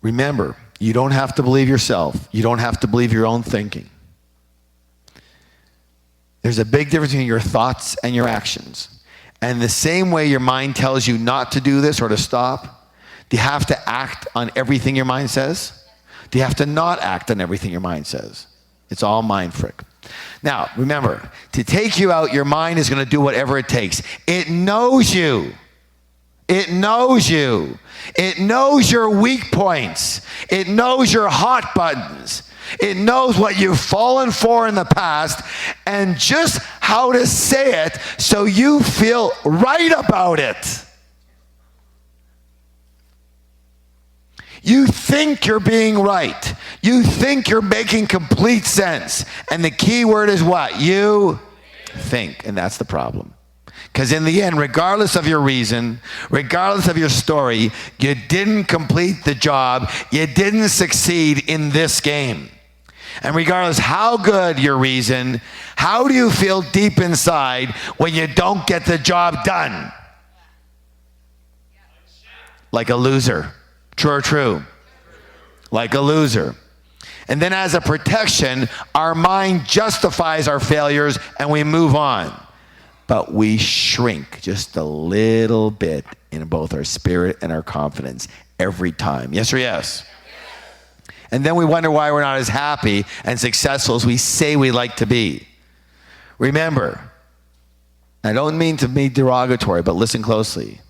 Remember, you don't have to believe yourself. You don't have to believe your own thinking. There's a big difference between your thoughts and your actions. And the same way your mind tells you not to do this or to stop, do you have to act on everything your mind says? Do you have to not act on everything your mind says? It's all Mindfrick. Now, remember, to take you out, your mind is going to do whatever it takes. It knows you. It knows you. It knows your weak points. It knows your hot buttons. It knows what you've fallen for in the past and just how to say it so you feel right about it. You think you're being right. You think you're making complete sense. And the key word is what? You think. And that's the problem. Because in the end, regardless of your reason, regardless of your story, you didn't complete the job. You didn't succeed in this game. And regardless how good your reason, how do you feel deep inside when you don't get the job done? Like a loser. True or true? Like a loser. And then as a protection, our mind justifies our failures and we move on. But we shrink just a little bit in both our spirit and our confidence every time. Yes or yes? And then we wonder why we're not as happy and successful as we say we like to be. Remember, I don't mean to be derogatory, but listen closely.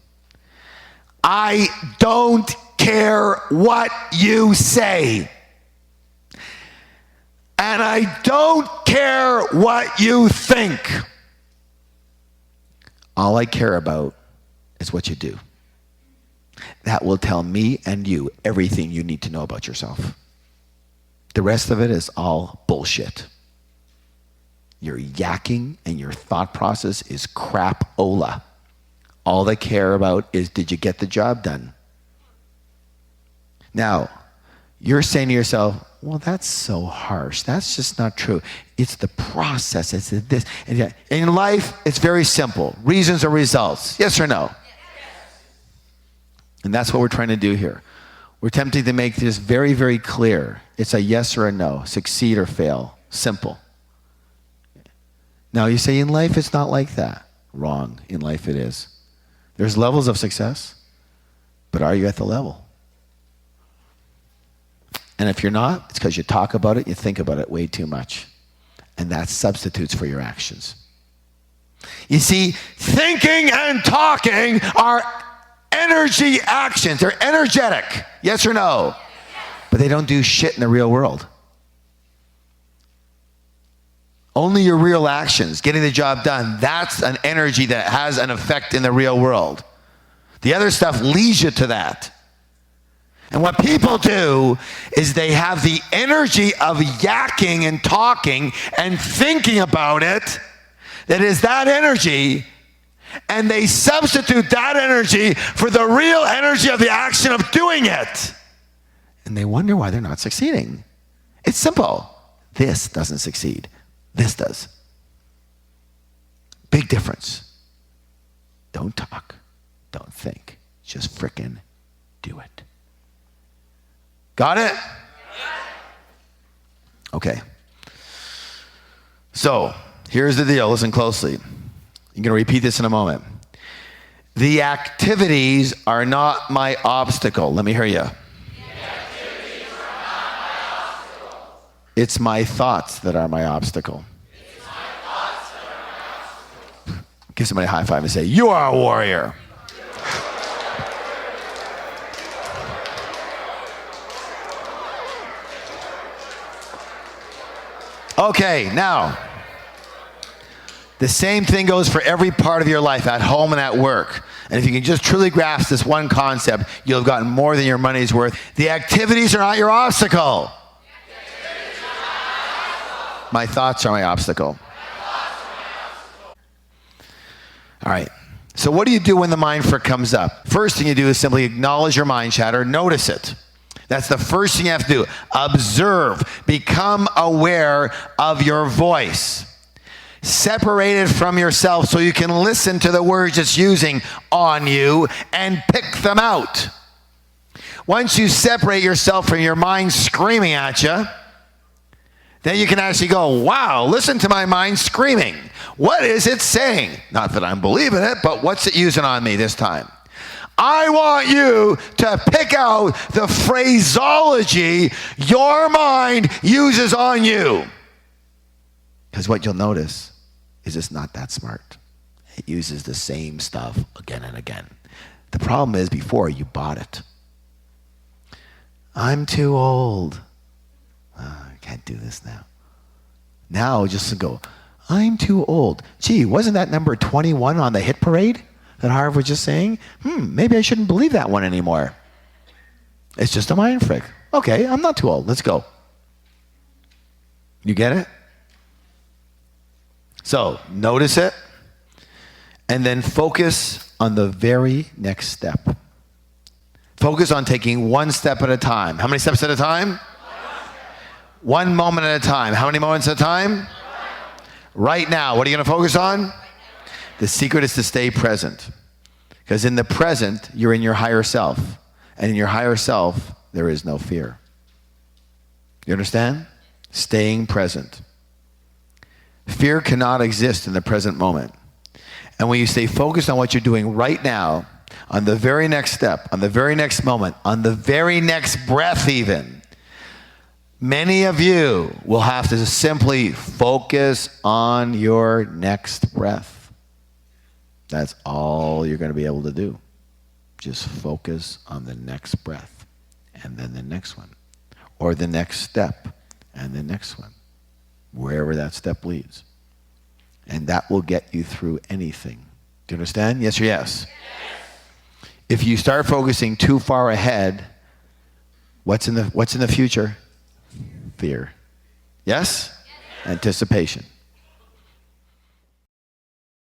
I don't care what you say. And I don't care what you think. All I care about is what you do. That will tell me and you everything you need to know about yourself. The rest of it is all bullshit. Your yakking and your thought process is crap-ola. All they care about is, did you get the job done? Now, you're saying to yourself, well, that's so harsh. That's just not true. It's the process. It's this. And in life, it's very simple. Reasons or results. Yes or no? Yes. And that's what we're trying to do here. We're attempting to make this very, very clear. It's a yes or a no. Succeed or fail. Simple. Now, you say in life, it's not like that. Wrong. In life, it is. There's levels of success. But are you at the level? And if you're not, it's because you talk about it, you think about it way too much. And that substitutes for your actions. You see, thinking and talking are energy actions. They're energetic. Yes or no? Yes. But they don't do shit in the real world. Only your real actions, getting the job done, that's an energy that has an effect in the real world. The other stuff leads you to that. And what people do is they have the energy of yakking and talking and thinking about it. That is that energy. And they substitute that energy for the real energy of the action of doing it. And they wonder why they're not succeeding. It's simple. This doesn't succeed. This does. Big difference. Don't talk. Don't think. Just frickin' do it. Got it? Okay. So, here's the deal. Listen closely. You're going to repeat this in a moment. The activities are not my obstacle. Let me hear you. It's my thoughts that are my obstacle. Give somebody a high five and say, you are a warrior. Okay, now, the same thing goes for every part of your life, at home and at work. And if you can just truly grasp this one concept, you'll have gotten more than your money's worth. The activities are not your obstacle. My thoughts are my obstacle. All right. So what do you do when the Mindfrick comes up? First thing you do is simply acknowledge your mind chatter, notice it. That's the first thing you have to do. Observe. Become aware of your voice. Separate it from yourself so you can listen to the words it's using on you and pick them out. Once you separate yourself from your mind screaming at you, then you can actually go, wow, listen to my mind screaming. What is it saying? Not that I'm believing it, but what's it using on me this time? I want you to pick out the phraseology your mind uses on you. Because what you'll notice is it's not that smart. It uses the same stuff again and again. The problem is before you bought it. I'm too old. Oh, I can't do this now. Now just go, I'm too old. Gee, wasn't that number 21 on the hit parade that Harv was just saying? Maybe I shouldn't believe that one anymore. It's just a mind frick. Okay, I'm not too old. Let's go. You get it? So, notice it, and then focus on the very next step. Focus on taking one step at a time. How many steps at a time? One moment at a time. How many moments at a time? Right now. What are you going to focus on? The secret is to stay present. Because in the present, you're in your higher self. And in your higher self, there is no fear. You understand? Staying present. Fear cannot exist in the present moment. And when you stay focused on what you're doing right now, on the very next step, on the very next moment, on the very next breath even, many of you will have to simply focus on your next breath. That's all you're going to be able to do. Just focus on the next breath, and then the next one, or the next step, and the next one, wherever that step leads. And that will get you through anything. Do you understand? Yes or yes? Yes. If you start focusing too far ahead, what's in the future? Fear. Yes? Yes. Anticipation.